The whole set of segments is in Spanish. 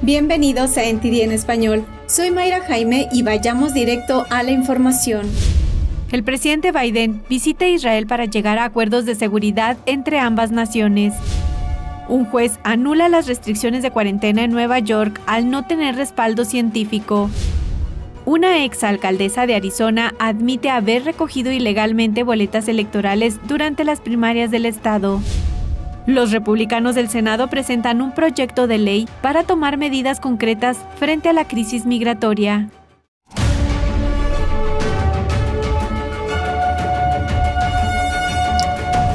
Bienvenidos a NTD en español. Soy Mayra Jaime y vayamos directo a la información. El presidente Biden visita Israel para llegar a acuerdos de seguridad entre ambas naciones. Un juez anula las restricciones de cuarentena en Nueva York al no tener respaldo científico. Una exalcaldesa de Arizona admite haber recogido ilegalmente boletas electorales durante las primarias del estado. Los republicanos del Senado presentan un proyecto de ley para tomar medidas concretas frente a la crisis migratoria.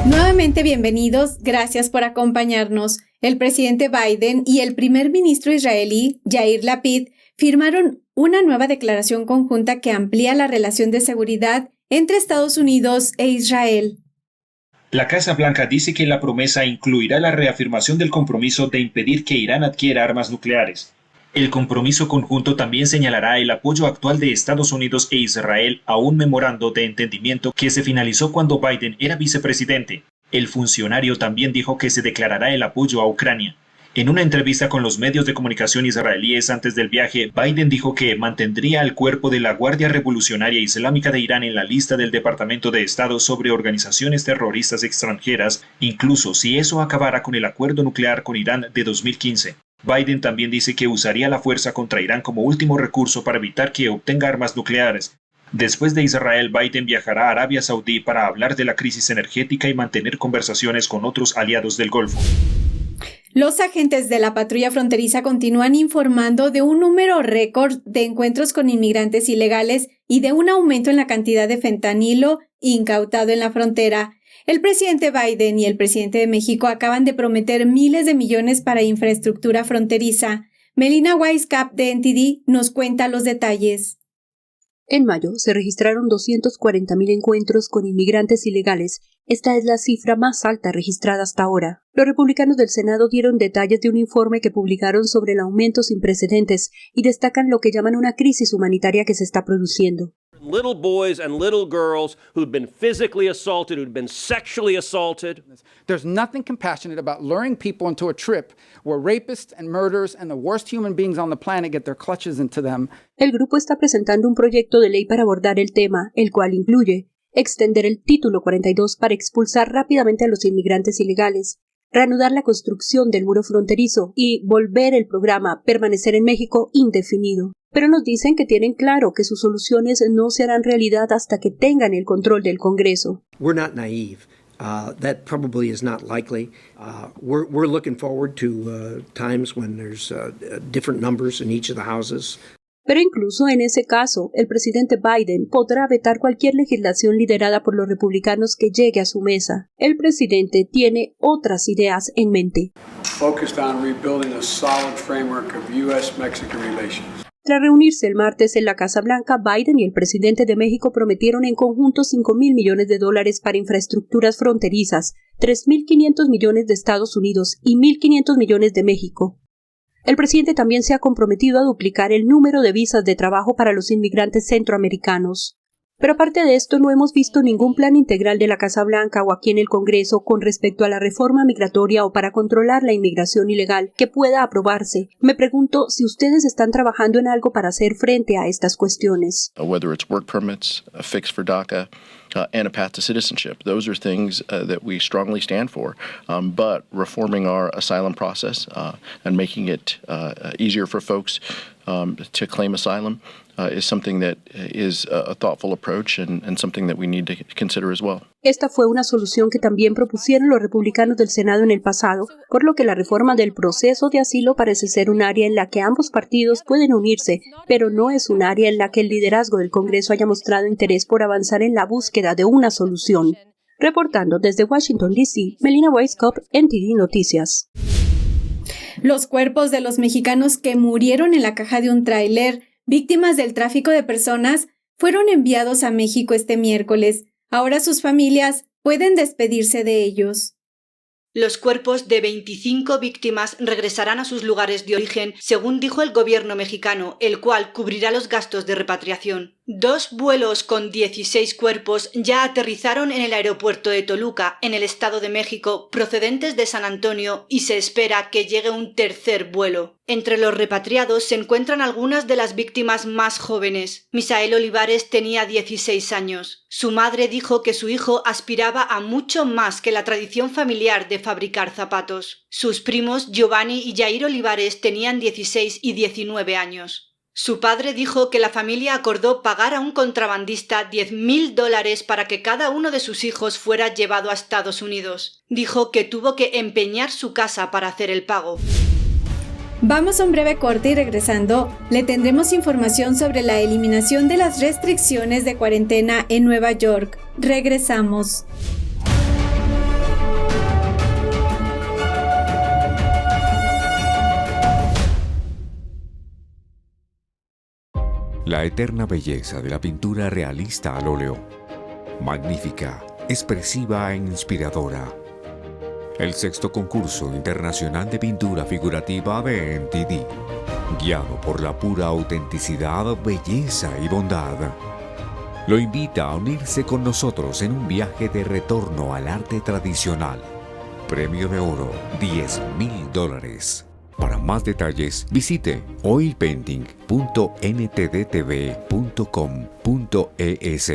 Nuevamente bienvenidos, gracias por acompañarnos. El presidente Biden y el primer ministro israelí, Yair Lapid, firmaron una nueva declaración conjunta que amplía la relación de seguridad entre Estados Unidos e Israel. La Casa Blanca dice que la promesa incluirá la reafirmación del compromiso de impedir que Irán adquiera armas nucleares. El compromiso conjunto también señalará el apoyo actual de Estados Unidos e Israel a un memorando de entendimiento que se finalizó cuando Biden era vicepresidente. El funcionario también dijo que se declarará el apoyo a Ucrania. En una entrevista con los medios de comunicación israelíes antes del viaje, Biden dijo que mantendría al cuerpo de la Guardia Revolucionaria Islámica de Irán en la lista del Departamento de Estado sobre organizaciones terroristas extranjeras, incluso si eso acabara con el acuerdo nuclear con Irán de 2015. Biden también dice que usaría la fuerza contra Irán como último recurso para evitar que obtenga armas nucleares. Después de Israel, Biden viajará a Arabia Saudí para hablar de la crisis energética y mantener conversaciones con otros aliados del Golfo. Los agentes de la patrulla fronteriza continúan informando de un número récord de encuentros con inmigrantes ilegales y de un aumento en la cantidad de fentanilo incautado en la frontera. El presidente Biden y el presidente de México acaban de prometer miles de millones para infraestructura fronteriza. Melina Weisskopf de NTD nos cuenta los detalles. En mayo se registraron 240.000 encuentros con inmigrantes ilegales. Esta es la cifra más alta registrada hasta ahora. Los republicanos del Senado dieron detalles de un informe que publicaron sobre el aumento sin precedentes y destacan lo que llaman una crisis humanitaria que se está produciendo. Little boys and little girls who've been physically assaulted, who've been sexually assaulted. There's nothing compassionate about luring people into a trip where rapists and murderers and the worst human beings on the planet get their clutches into them. El grupo está presentando un proyecto de ley para abordar el tema, el cual incluye extender el Título 42 para expulsar rápidamente a los inmigrantes ilegales, reanudar la construcción del muro fronterizo y volver el programa Permanecer en México indefinido. Pero nos dicen que tienen claro que sus soluciones no se harán realidad hasta que tengan el control del Congreso. We're not naive. That probably is not likely. We're looking forward to times when there's different numbers in each of the houses. Pero incluso en ese caso, el presidente Biden podrá vetar cualquier legislación liderada por los republicanos que llegue a su mesa. El presidente tiene otras ideas en mente. Focused on rebuilding a solid framework of U.S.-Mexican relations. Tras reunirse el martes en la Casa Blanca, Biden y el presidente de México prometieron en conjunto $5,000 millones para infraestructuras fronterizas, 3.500 millones de Estados Unidos y 1.500 millones de México. El presidente también se ha comprometido a duplicar el número de visas de trabajo para los inmigrantes centroamericanos. Pero aparte de esto, no hemos visto ningún plan integral de la Casa Blanca o aquí en el Congreso con respecto a la reforma migratoria o para controlar la inmigración ilegal que pueda aprobarse. Me pregunto si ustedes están trabajando en algo para hacer frente a estas cuestiones. Whether it's work permits, a fix for DACA, and a path to citizenship. Those are things that we strongly stand for. But reforming our asylum process and making it easier for folks to claim asylum is something that is a thoughtful approach and something that we need to consider as well. Esta fue una solución que también propusieron los republicanos del Senado en el pasado, por lo que la reforma del proceso de asilo parece ser un área en la que ambos partidos pueden unirse, pero no es un área en la que el liderazgo del Congreso haya mostrado interés por avanzar en la búsqueda de una solución. Reportando desde Washington, D.C., Melina Weisskopf, NTD Noticias. Los cuerpos de los mexicanos que murieron en la caja de un tráiler, víctimas del tráfico de personas, fueron enviados a México este miércoles. Ahora sus familias pueden despedirse de ellos. Los cuerpos de 25 víctimas regresarán a sus lugares de origen, según dijo el gobierno mexicano, el cual cubrirá los gastos de repatriación. 2 vuelos con 16 cuerpos ya aterrizaron en el aeropuerto de Toluca, en el Estado de México, procedentes de San Antonio, y se espera que llegue un tercer vuelo. Entre los repatriados se encuentran algunas de las víctimas más jóvenes. Misael Olivares tenía 16 años. Su madre dijo que su hijo aspiraba a mucho más que la tradición familiar de fabricar zapatos. Sus primos Giovanni y Jair Olivares tenían 16 y 19 años. Su padre dijo que la familia acordó pagar a un contrabandista $10,000 para que cada uno de sus hijos fuera llevado a Estados Unidos. Dijo que tuvo que empeñar su casa para hacer el pago. Vamos a un breve corte y regresando, le tendremos información sobre la eliminación de las restricciones de cuarentena en Nueva York. Regresamos. La eterna belleza de la pintura realista al óleo. Magnífica, expresiva e inspiradora. El 6º concurso internacional de pintura figurativa de NTD. Guiado por la pura autenticidad, belleza y bondad. Lo invita a unirse con nosotros en un viaje de retorno al arte tradicional. Premio de oro, $10,000. Para más detalles, visite oilpainting.ntdtv.com.es.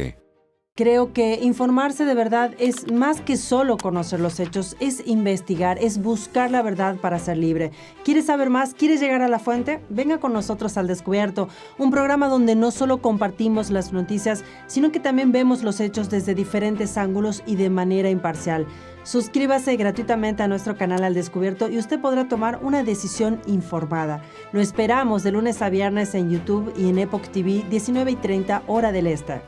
Creo que informarse de verdad es más que solo conocer los hechos, es investigar, es buscar la verdad para ser libre. ¿Quieres saber más? ¿Quieres llegar a la fuente? Venga con nosotros al Descubierto, un programa donde no solo compartimos las noticias, sino que también vemos los hechos desde diferentes ángulos y de manera imparcial. Suscríbase gratuitamente a nuestro canal Al Descubierto y usted podrá tomar una decisión informada. Lo esperamos de lunes a viernes en YouTube y en Epoch TV, 19:30 hora del este.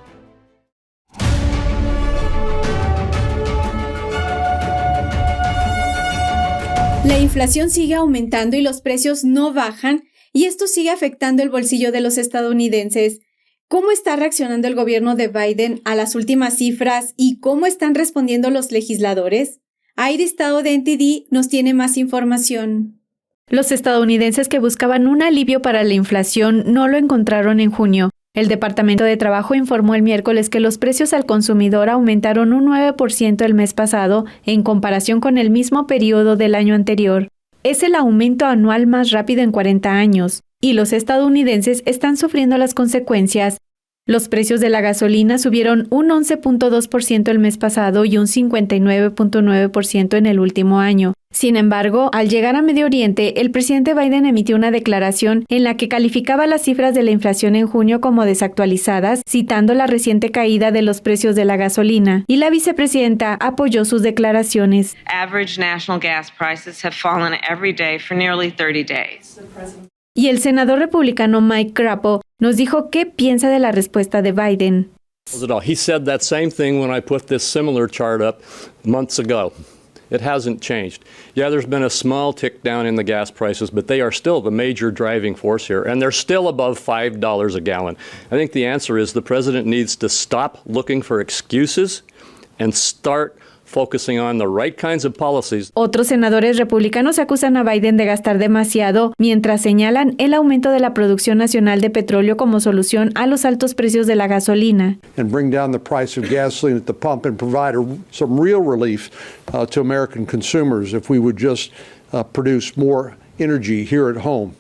La inflación sigue aumentando y los precios no bajan, y esto sigue afectando el bolsillo de los estadounidenses. ¿Cómo está reaccionando el gobierno de Biden a las últimas cifras y cómo están respondiendo los legisladores? Iris Tao de NTD nos tiene más información. Los estadounidenses que buscaban un alivio para la inflación no lo encontraron en junio. El Departamento de Trabajo informó el miércoles que los precios al consumidor aumentaron un 9% el mes pasado en comparación con el mismo periodo del año anterior. Es el aumento anual más rápido en 40 años, y los estadounidenses están sufriendo las consecuencias. Los precios de la gasolina subieron un 11.2% el mes pasado y un 59.9% en el último año. Sin embargo, al llegar a Medio Oriente, el presidente Biden emitió una declaración en la que calificaba las cifras de la inflación en junio como desactualizadas, citando la reciente caída de los precios de la gasolina, y la vicepresidenta apoyó sus declaraciones. Average national gas prices have fallen every day for nearly 30 days. Y el senador republicano Mike Crapo nos dijo qué piensa de la respuesta de Biden. He said that same thing when I put this similar chart up months ago. It hasn't changed. Yeah, there's been a small tick down in the gas prices, but they are still the major driving force here, and they're still above $5 a gallon. I think the answer is the president needs to stop looking for excuses and start focusing on the right kinds of policies. Otros senadores republicanos acusan a Biden de gastar demasiado, mientras señalan el aumento de la producción nacional de petróleo como solución a los altos precios de la gasolina. And bring down the price of gasoline at the pump and provide some real relief to American consumers if we would just produce more energy here at home.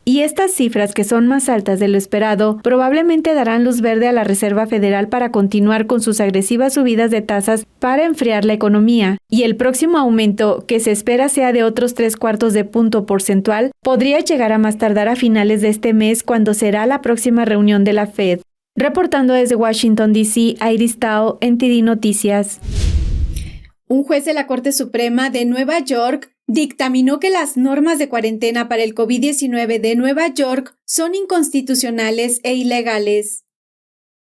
Y estas cifras, que son más altas de lo esperado, probablemente darán luz verde a la Reserva Federal para continuar con sus agresivas subidas de tasas para enfriar la economía. Y el próximo aumento, que se espera sea de otros 0.75 puntos porcentual, podría llegar a más tardar a finales de este mes, cuando será la próxima reunión de la Fed. Reportando desde Washington, D.C., Iris Tao, NTD Noticias. Un juez de la Corte Suprema de Nueva York dictaminó que las normas de cuarentena para el COVID-19 de Nueva York son inconstitucionales e ilegales.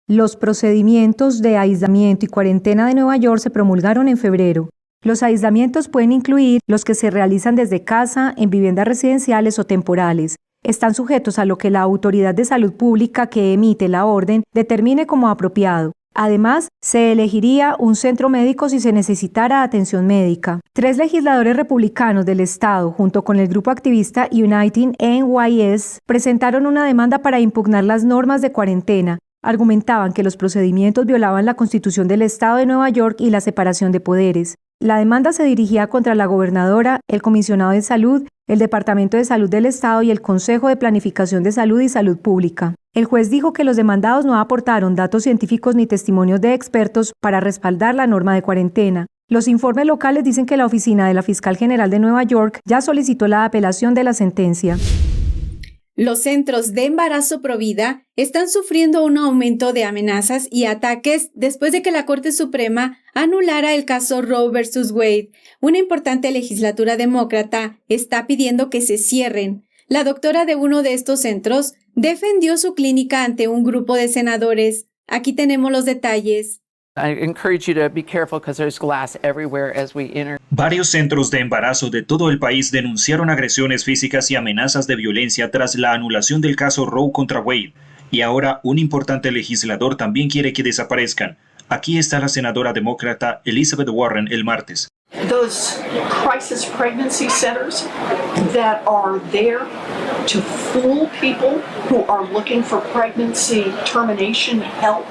Los procedimientos de aislamiento y cuarentena de Nueva York se promulgaron en febrero. Los aislamientos pueden incluir los que se realizan desde casa, en viviendas residenciales o temporales. Están sujetos a lo que la Autoridad de Salud Pública que emite la orden determine como apropiado. Además, se elegiría un centro médico si se necesitara atención médica. 3 legisladores republicanos del estado, junto con el grupo activista Uniting NYS, presentaron una demanda para impugnar las normas de cuarentena. Argumentaban que los procedimientos violaban la Constitución del Estado de Nueva York y la separación de poderes. La demanda se dirigía contra la gobernadora, el comisionado de salud, el Departamento de Salud del Estado y el Consejo de Planificación de Salud y Salud Pública. El juez dijo que los demandados no aportaron datos científicos ni testimonios de expertos para respaldar la norma de cuarentena. Los informes locales dicen que la oficina de la Fiscal General de Nueva York ya solicitó la apelación de la sentencia. Los centros de embarazo provida están sufriendo un aumento de amenazas y ataques después de que la Corte Suprema anulara el caso Roe vs. Wade. Una importante legislatura demócrata está pidiendo que se cierren. La doctora de uno de estos centros defendió su clínica ante un grupo de senadores. Aquí tenemos los detalles. Varios centros de embarazo de todo el país denunciaron agresiones físicas y amenazas de violencia tras la anulación del caso Roe contra Wade. Y ahora un importante legislador también quiere que desaparezcan. Aquí está la senadora demócrata Elizabeth Warren el martes. Those crisis pregnancy centers that are there to fool people who are looking for pregnancy termination help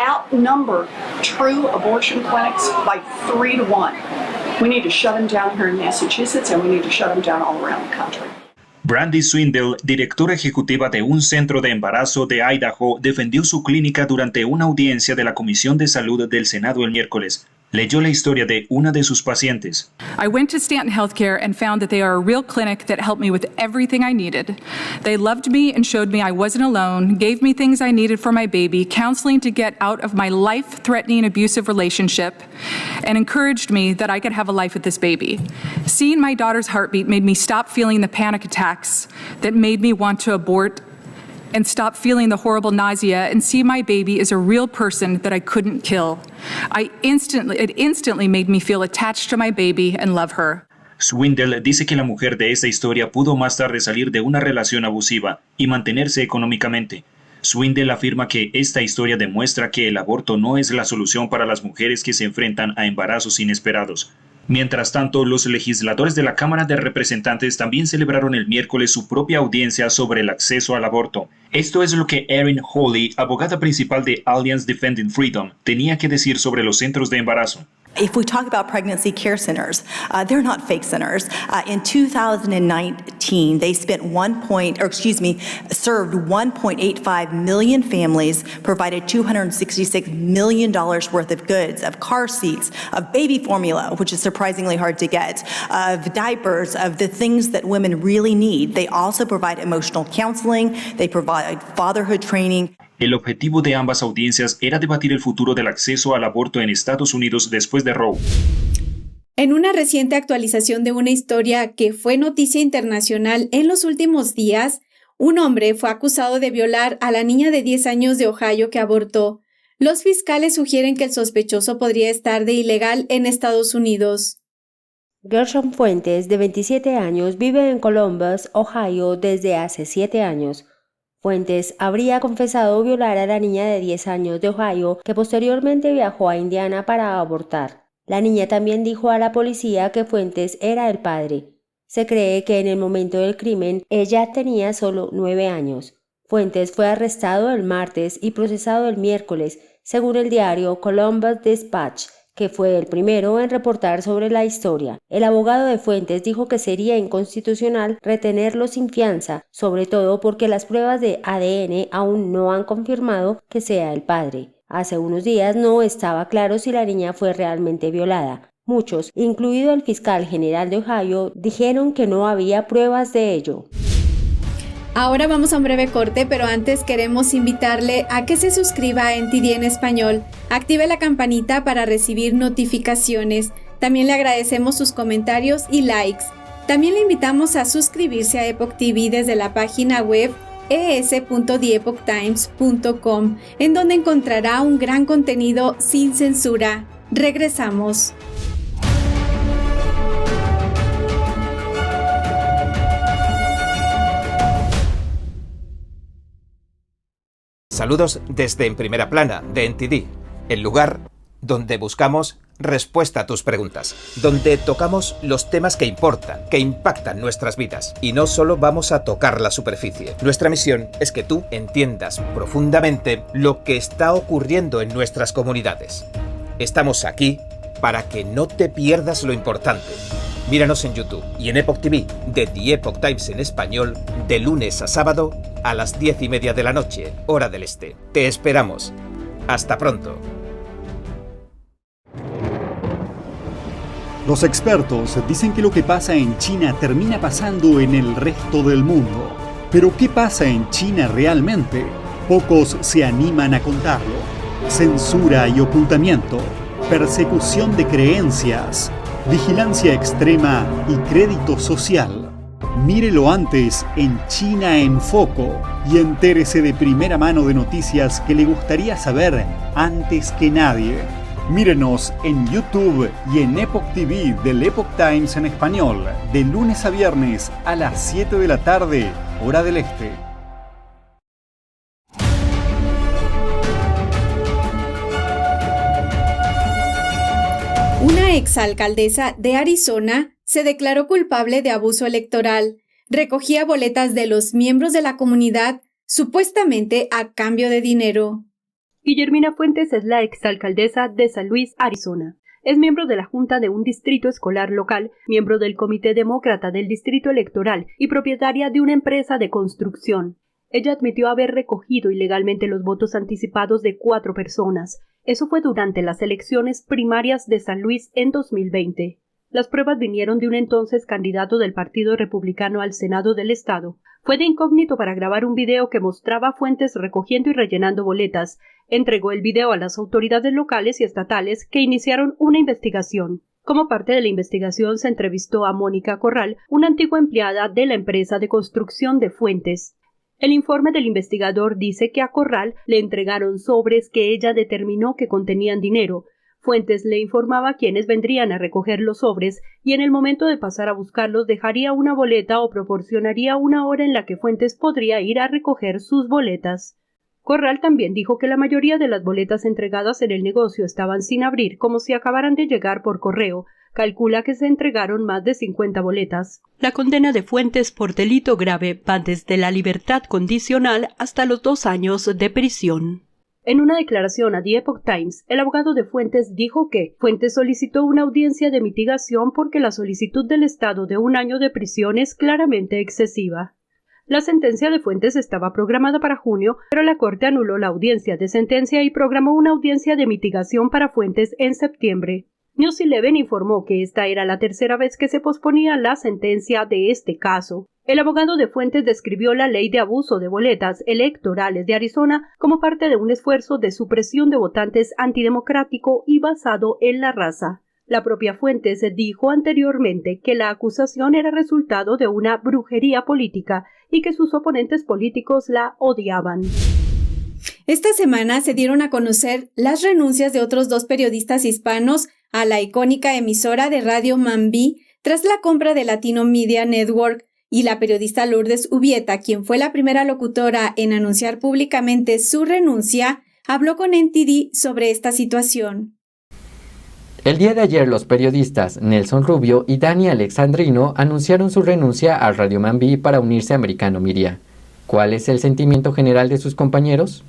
outnumber true abortion clinics by 3 to 1. We need to shut them down here in Massachusetts, and we need to shut them down all around the country. Brandy Swindle, directora ejecutiva de un centro de embarazo de Idaho, defendió su clínica durante una audiencia de la Comisión de Salud del Senado el miércoles. Leyó la historia de una de sus pacientes. I went to Stanton Healthcare and found that they are a real clinic that helped me with everything I needed. They loved me and showed me I wasn't alone, gave me things I needed for my baby, counseling to get out of my life-threatening abusive relationship, and encouraged me that I could have a life with this baby. Seeing my daughter's heartbeat made me stop feeling the panic attacks that made me want to abort and stop feeling the horrible nausea and see my baby as a real person that I couldn't kill. It instantly made me feel attached to my baby and love her. Swindle dice que la mujer de esta historia pudo más tarde salir de una relación abusiva y mantenerse económicamente. Swindle afirma que esta historia demuestra que el aborto no es la solución para las mujeres que se enfrentan a embarazos inesperados. Mientras tanto, los legisladores de la Cámara de Representantes también celebraron el miércoles su propia audiencia sobre el acceso al aborto. Esto es lo que Erin Hawley, abogada principal de Alliance Defending Freedom, tenía que decir sobre los centros de embarazo. If we talk about pregnancy care centers, they're not fake centers. In 2019, they served 1.85 million families, provided $266 million worth of goods, of car seats, of baby formula, which is surprisingly hard to get, of diapers, of the things that women really need. They also provide emotional counseling. They provide fatherhood training. El objetivo de ambas audiencias era debatir el futuro del acceso al aborto en Estados Unidos después de Roe. En una reciente actualización de una historia que fue noticia internacional en los últimos días, un hombre fue acusado de violar a la niña de 10 años de Ohio que abortó. Los fiscales sugieren que el sospechoso podría estar de ilegal en Estados Unidos. Gershon Fuentes, de 27 años, vive en Columbus, Ohio, desde hace 7 años. Fuentes habría confesado violar a la niña de 10 años de Ohio, que posteriormente viajó a Indiana para abortar. La niña también dijo a la policía que Fuentes era el padre. Se cree que en el momento del crimen ella tenía solo 9 años. Fuentes fue arrestado el martes y procesado el miércoles, según el diario Columbus Dispatch, que fue el primero en reportar sobre la historia. El abogado de Fuentes dijo que sería inconstitucional retenerlo sin fianza, sobre todo porque las pruebas de ADN aún no han confirmado que sea el padre. Hace unos días no estaba claro si la niña fue realmente violada. Muchos, incluido el fiscal general de Ohio, dijeron que no había pruebas de ello. Ahora vamos a un breve corte, pero antes queremos invitarle a que se suscriba a NTD en español, active la campanita para recibir notificaciones. También le agradecemos sus comentarios y likes. También le invitamos a suscribirse a Epoch TV desde la página web es.theepochtimes.com, en donde encontrará un gran contenido sin censura. Regresamos. Saludos desde En Primera Plana, de NTD, el lugar donde buscamos respuesta a tus preguntas, donde tocamos los temas que importan, que impactan nuestras vidas. Y no solo vamos a tocar la superficie. Nuestra misión es que tú entiendas profundamente lo que está ocurriendo en nuestras comunidades. Estamos aquí para que no te pierdas lo importante. Míranos en YouTube y en Epoch TV de The Epoch Times en español de lunes a sábado a las 10:30 de la noche, hora del este. Te esperamos. Hasta pronto. Los expertos dicen que lo que pasa en China termina pasando en el resto del mundo. Pero ¿qué pasa en China realmente? Pocos se animan a contarlo. Censura y ocultamiento, persecución de creencias, vigilancia extrema y crédito social. Mírelo antes en China en Foco y entérese de primera mano de noticias que le gustaría saber antes que nadie. Mírenos en YouTube y en Epoch TV del Epoch Times en español, de lunes a viernes a las 7 de la tarde, hora del este. Una exalcaldesa de Arizona se declaró culpable de abuso electoral. Recogía boletas de los miembros de la comunidad, supuestamente a cambio de dinero. Guillermina Fuentes es la exalcaldesa de San Luis, Arizona. Es miembro de la Junta de un distrito escolar local, miembro del Comité Demócrata del Distrito Electoral y propietaria de una empresa de construcción. Ella admitió haber recogido ilegalmente los votos anticipados de 4 personas. Eso fue durante las elecciones primarias de San Luis en 2020. Las pruebas vinieron de un entonces candidato del Partido Republicano al Senado del Estado. Fue de incógnito para grabar un video que mostraba a Fuentes recogiendo y rellenando boletas. Entregó el video a las autoridades locales y estatales que iniciaron una investigación. Como parte de la investigación se entrevistó a Mónica Corral, una antigua empleada de la empresa de construcción de Fuentes. El informe del investigador dice que a Corral le entregaron sobres que ella determinó que contenían dinero. Fuentes le informaba a quienes vendrían a recoger los sobres y en el momento de pasar a buscarlos dejaría una boleta o proporcionaría una hora en la que Fuentes podría ir a recoger sus boletas. Corral también dijo que la mayoría de las boletas entregadas en el negocio estaban sin abrir, como si acabaran de llegar por correo. Calcula que se entregaron más de 50 boletas. La condena de Fuentes por delito grave va desde la libertad condicional hasta los 2 años de prisión. En una declaración a The Epoch Times, el abogado de Fuentes dijo que Fuentes solicitó una audiencia de mitigación porque la solicitud del Estado de 1 año de prisión es claramente excesiva. La sentencia de Fuentes estaba programada para junio, pero la Corte anuló la audiencia de sentencia y programó una audiencia de mitigación para Fuentes en septiembre. News 11 informó que esta era la tercera vez que se posponía la sentencia de este caso. El abogado de Fuentes describió la ley de abuso de boletas electorales de Arizona como parte de un esfuerzo de supresión de votantes antidemocrático y basado en la raza. La propia Fuentes dijo anteriormente que la acusación era resultado de una brujería política y que sus oponentes políticos la odiaban. Esta semana se dieron a conocer las renuncias de otros 2 periodistas hispanos a la icónica emisora de radio Mambí tras la compra de Latino Media Network, y la periodista Lourdes Ubieta, quien fue la primera locutora en anunciar públicamente su renuncia, habló con NTD sobre esta situación. El día de ayer los periodistas Nelson Rubio y Dani Alexandrino anunciaron su renuncia a Radio Mambí para unirse a Americano Media. ¿Cuál es el sentimiento general de sus compañeros?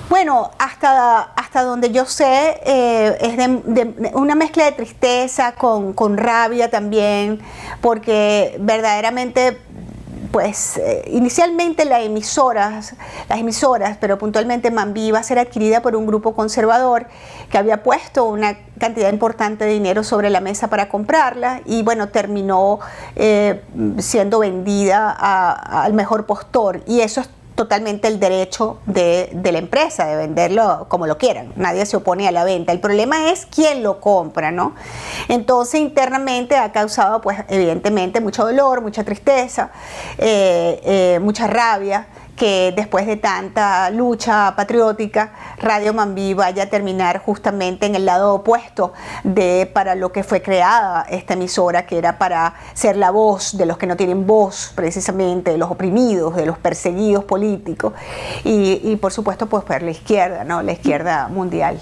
Bueno, hasta donde yo sé, es de una mezcla de tristeza con rabia también, porque verdaderamente, pues, inicialmente las emisoras, pero puntualmente Mambí iba a ser adquirida por un grupo conservador que había puesto una cantidad importante de dinero sobre la mesa para comprarla y, bueno, terminó siendo vendida al mejor postor, y eso es totalmente el derecho de la empresa de venderlo como lo quieran. Nadie se opone a la venta. El problema es quién lo compra, ¿no? Entonces, internamente ha causado, pues, evidentemente mucho dolor, mucha tristeza, mucha rabia, que después de tanta lucha patriótica, Radio Mambí vaya a terminar justamente en el lado opuesto para lo que fue creada esta emisora, que era para ser la voz de los que no tienen voz, precisamente, de los oprimidos, de los perseguidos políticos, y por supuesto, pues, por la izquierda, ¿no? La izquierda mundial.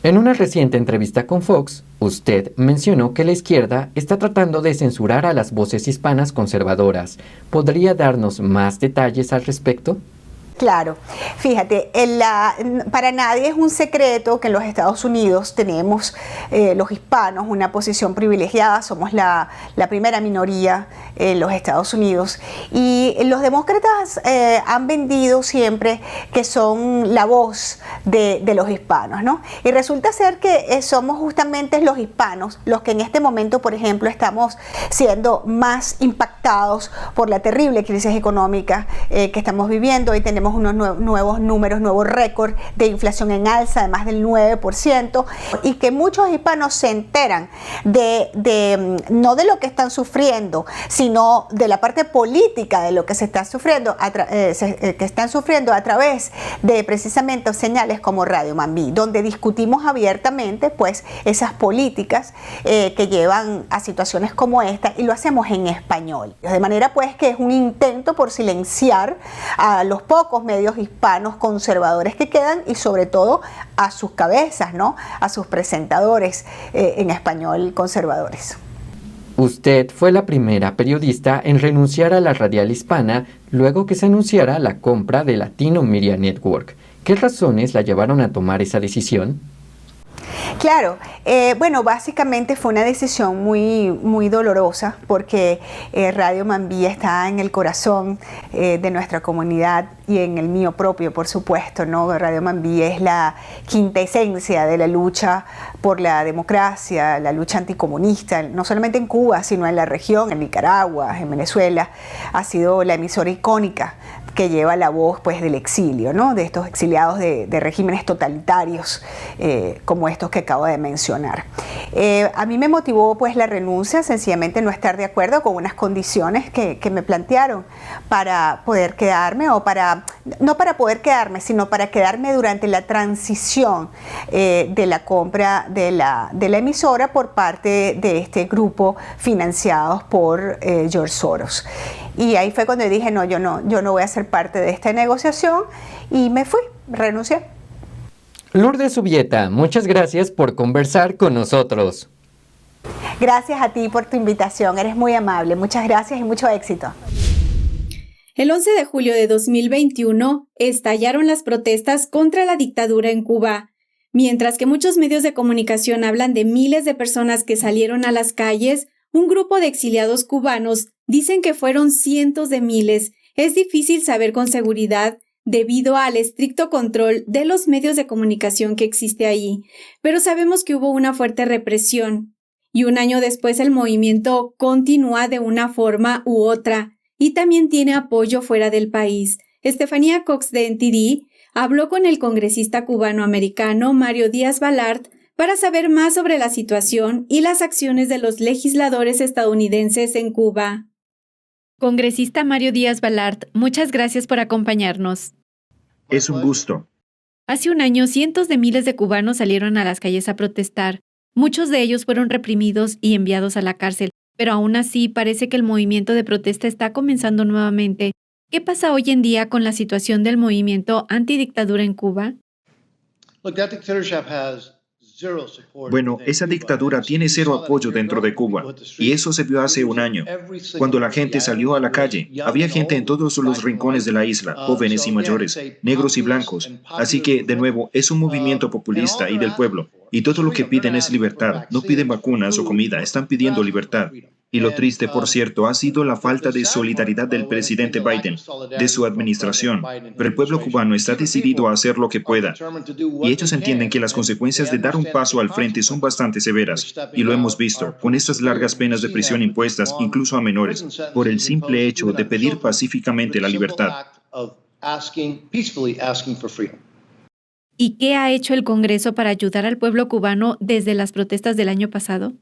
En una reciente entrevista con Fox, usted mencionó que la izquierda está tratando de censurar a las voces hispanas conservadoras. ¿Podría darnos más detalles al respecto? Claro, fíjate, para nadie es un secreto que en los Estados Unidos tenemos los hispanos una posición privilegiada, somos la primera minoría en los Estados Unidos y los demócratas han vendido siempre que son la voz de los hispanos, ¿no? Y resulta ser que somos justamente los hispanos los que en este momento, por ejemplo, estamos siendo más impactados por la terrible crisis económica que estamos viviendo. Hoy tenemos unos nuevos números, nuevos récords de inflación en alza de más del 9% y que muchos hispanos se enteran no de lo que están sufriendo, sino de la parte política de lo que se está sufriendo, que están sufriendo a través de precisamente señales como Radio Mambí, donde discutimos abiertamente pues esas políticas que llevan a situaciones como esta y lo hacemos en español. De manera pues que es un intento por silenciar a los pocos medios hispanos conservadores que quedan y sobre todo a sus cabezas, ¿no? A sus presentadores en español conservadores. Usted fue la primera periodista en renunciar a la radial hispana luego que se anunciara la compra de Latino Media Network. ¿Qué razones la llevaron a tomar esa decisión? Claro, bueno, básicamente fue una decisión muy dolorosa porque Radio Mambí está en el corazón de nuestra comunidad y en el mío propio, por supuesto, ¿no? Radio Mambí es la quinta esencia de la lucha por la democracia, la lucha anticomunista, no solamente en Cuba, sino en la región, en Nicaragua, en Venezuela. Ha sido la emisora icónica que lleva la voz pues del exilio, ¿no? De estos exiliados de regímenes totalitarios como estos que acabo de mencionar. A mí me motivó pues la renuncia, sencillamente no estar de acuerdo con unas condiciones que me plantearon para poder quedarme no para poder quedarme, sino para quedarme durante la transición de la compra de la emisora por parte de este grupo financiados por George Soros. Y ahí fue cuando dije, no, yo no voy a ser parte de esta negociación y me fui, renuncié. Lourdes Subieta, muchas gracias por conversar con nosotros. Gracias a ti por tu invitación, eres muy amable, muchas gracias y mucho éxito. El 11 de julio de 2021 estallaron las protestas contra la dictadura en Cuba. Mientras que muchos medios de comunicación hablan de miles de personas que salieron a las calles, un grupo de exiliados cubanos dicen que fueron cientos de miles. Es difícil saber con seguridad debido al estricto control de los medios de comunicación que existe ahí, pero sabemos que hubo una fuerte represión. Y un año después el movimiento continúa de una forma u otra y también tiene apoyo fuera del país. Estefanía Cox de NTD habló con el congresista cubano-americano Mario Díaz-Balart para saber más sobre la situación y las acciones de los legisladores estadounidenses en Cuba. Congresista Mario Díaz-Balart, muchas gracias por acompañarnos. Es un gusto. Hace un año, cientos de miles de cubanos salieron a las calles a protestar. Muchos de ellos fueron reprimidos y enviados a la cárcel, pero aún así parece que el movimiento de protesta está comenzando nuevamente. ¿Qué pasa hoy en día con la situación del movimiento antidictadura en Cuba? Bueno, esa dictadura tiene cero apoyo dentro de Cuba, y eso se vio hace un año. Cuando la gente salió a la calle, había gente en todos los rincones de la isla, jóvenes y mayores, negros y blancos. Así que, de nuevo, es un movimiento populista y del pueblo, y todo lo que piden es libertad. No piden vacunas o comida, están pidiendo libertad. Y lo triste, por cierto, ha sido la falta de solidaridad del presidente Biden, de su administración. Pero el pueblo cubano está decidido a hacer lo que pueda. Y ellos entienden que las consecuencias de dar un paso al frente son bastante severas. Y lo hemos visto, con estas largas penas de prisión impuestas, incluso a menores, por el simple hecho de pedir pacíficamente la libertad. ¿Y qué ha hecho el Congreso para ayudar al pueblo cubano desde las protestas del año pasado?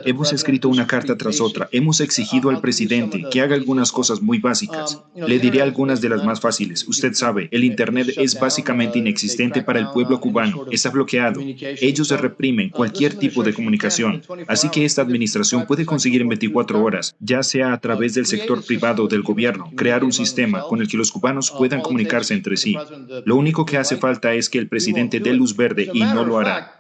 Hemos escrito una carta tras otra. Hemos exigido al presidente que haga algunas cosas muy básicas. Le diré algunas de las más fáciles. Usted sabe, el Internet es básicamente inexistente para el pueblo cubano. Está bloqueado. Ellos reprimen cualquier tipo de comunicación. Así que esta administración puede conseguir en 24 horas, ya sea a través del sector privado o del gobierno, crear un sistema con el que los cubanos puedan comunicarse entre sí. Lo único que hace falta es que el presidente dé luz verde y no lo hará.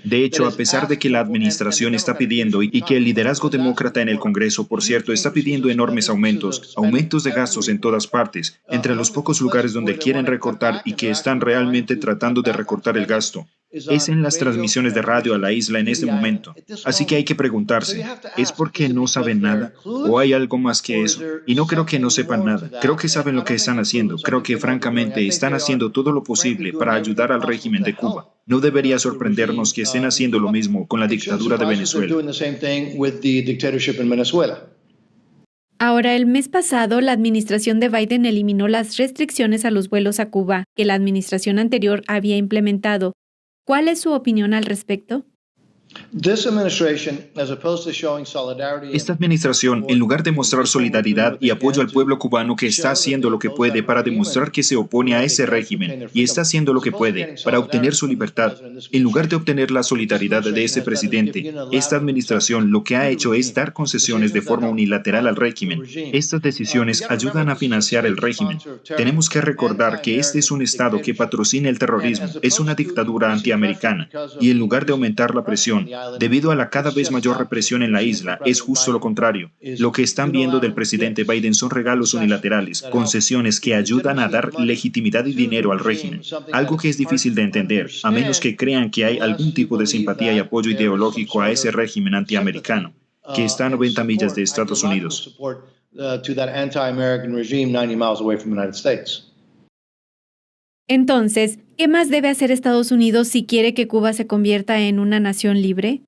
De hecho, a pesar de que la administración está pidiendo y que el liderazgo demócrata en el Congreso, por cierto, está pidiendo enormes aumentos de gastos en todas partes, entre los pocos lugares donde quieren recortar y que están realmente tratando de recortar el gasto, es en las transmisiones de radio a la isla en este momento. Así que hay que preguntarse, ¿es porque no saben nada? ¿O hay algo más que eso? Y no creo que no sepan nada. Creo que saben lo que están haciendo. Creo que francamente están haciendo todo lo posible para ayudar al régimen de Cuba. No debería sorprendernos que estén haciendo lo mismo con la dictadura de Venezuela. Ahora, el mes pasado, la administración de Biden eliminó las restricciones a los vuelos a Cuba que la administración anterior había implementado. ¿Cuál es su opinión al respecto? Esta administración, en lugar de mostrar solidaridad y apoyo al pueblo cubano que está haciendo lo que puede para demostrar que se opone a ese régimen y está haciendo lo que puede para obtener su libertad, en lugar de obtener la solidaridad de ese presidente, esta administración lo que ha hecho es dar concesiones de forma unilateral al régimen. Estas decisiones ayudan a financiar el régimen. Tenemos que recordar que este es un Estado que patrocina el terrorismo, es una dictadura antiamericana, y en lugar de aumentar la presión, debido a la cada vez mayor represión en la isla, es justo lo contrario. Lo que están viendo del presidente Biden son regalos unilaterales, concesiones que ayudan a dar legitimidad y dinero al régimen, algo que es difícil de entender, a menos que crean que hay algún tipo de simpatía y apoyo ideológico a ese régimen antiamericano, que está a 90 millas de Estados Unidos. Entonces, ¿qué más debe hacer Estados Unidos si quiere que Cuba se convierta en una nación libre?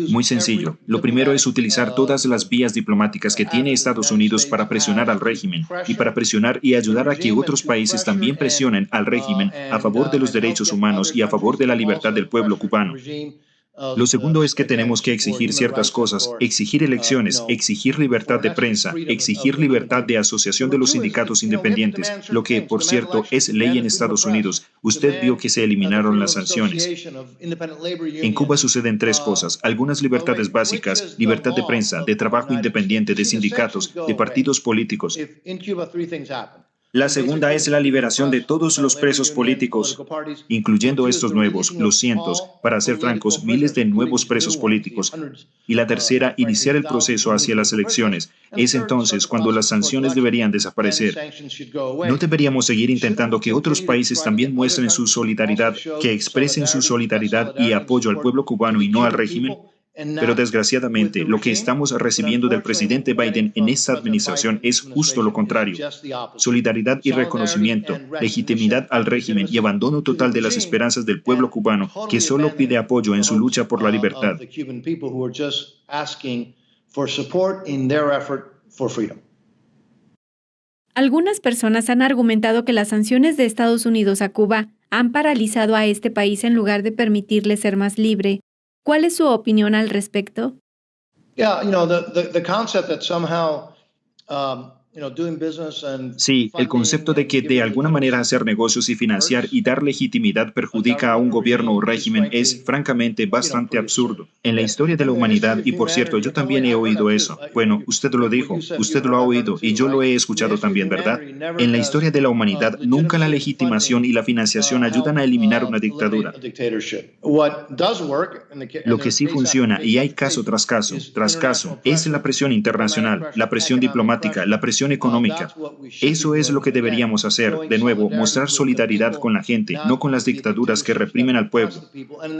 Muy sencillo. Lo primero es utilizar todas las vías diplomáticas que tiene Estados Unidos para presionar al régimen y para presionar y ayudar a que otros países también presionen al régimen a favor de los derechos humanos y a favor de la libertad del pueblo cubano. Lo segundo es que tenemos que exigir ciertas cosas, exigir elecciones, exigir libertad de prensa, exigir libertad de asociación de los sindicatos independientes, lo que, por cierto, es ley en Estados Unidos. Usted vio que se eliminaron las sanciones. En Cuba suceden tres cosas: algunas libertades básicas, libertad de prensa, de trabajo independiente, de sindicatos, de partidos políticos. La segunda es la liberación de todos los presos políticos, incluyendo estos nuevos, los cientos, para ser francos, miles de nuevos presos políticos. Y la tercera, iniciar el proceso hacia las elecciones. Es entonces cuando las sanciones deberían desaparecer. No deberíamos seguir intentando que otros países también muestren su solidaridad, que expresen su solidaridad y apoyo al pueblo cubano y no al régimen. Pero desgraciadamente, lo que estamos recibiendo del presidente Biden en esta administración es justo lo contrario. Solidaridad y reconocimiento, legitimidad al régimen y abandono total de las esperanzas del pueblo cubano, que solo pide apoyo en su lucha por la libertad. Algunas personas han argumentado que las sanciones de Estados Unidos a Cuba han paralizado a este país en lugar de permitirle ser más libre. ¿Cuál es su opinión al respecto? Sí, el concepto de que de alguna manera hacer negocios y financiar y dar legitimidad perjudica a un gobierno o régimen es francamente bastante absurdo. En la historia de la humanidad, y por cierto, yo también he oído eso. Bueno, usted lo dijo, usted lo ha oído y yo lo he escuchado también, ¿verdad? En la historia de la humanidad, nunca la legitimación y la financiación ayudan a eliminar una dictadura. Lo que sí funciona, y hay caso tras caso, es la presión internacional, la presión diplomática, la presión económica. Eso es lo que deberíamos hacer. De nuevo, mostrar solidaridad con la gente, no con las dictaduras que reprimen al pueblo.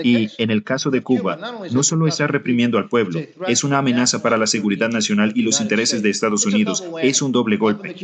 Y en el caso de Cuba, no solo está reprimiendo al pueblo, es una amenaza para la seguridad nacional y los intereses de Estados Unidos. Es un doble golpe.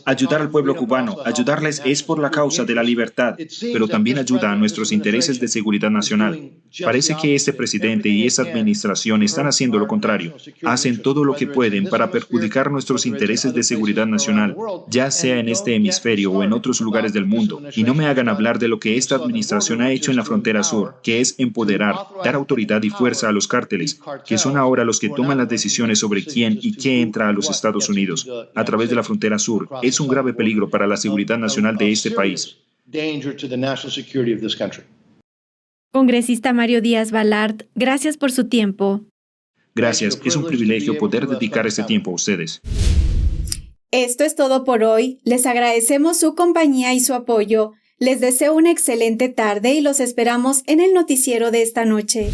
Ayudar al pueblo cubano, ayudarles es por la causa de la libertad, pero también ayuda a nuestros intereses de seguridad nacional. Parece que este presidente y esta administración están haciendo lo contrario. Hacen todo lo que pueden para perjudicar nuestros intereses de seguridad nacional, ya sea en este hemisferio o en otros lugares del mundo. Y no me hagan hablar de lo que esta administración ha hecho en la frontera sur, que es empoderar, dar autoridad y fuerza a los cárteles, que son ahora los que toman las decisiones sobre quién y qué entra a los Estados Unidos a través de la frontera sur. Es un grave peligro para la seguridad nacional de este país. Congresista Mario Díaz Balart, gracias por su tiempo. Gracias, es un privilegio poder dedicar este tiempo a ustedes. Esto es todo por hoy. Les agradecemos su compañía y su apoyo. Les deseo una excelente tarde y los esperamos en el noticiero de esta noche.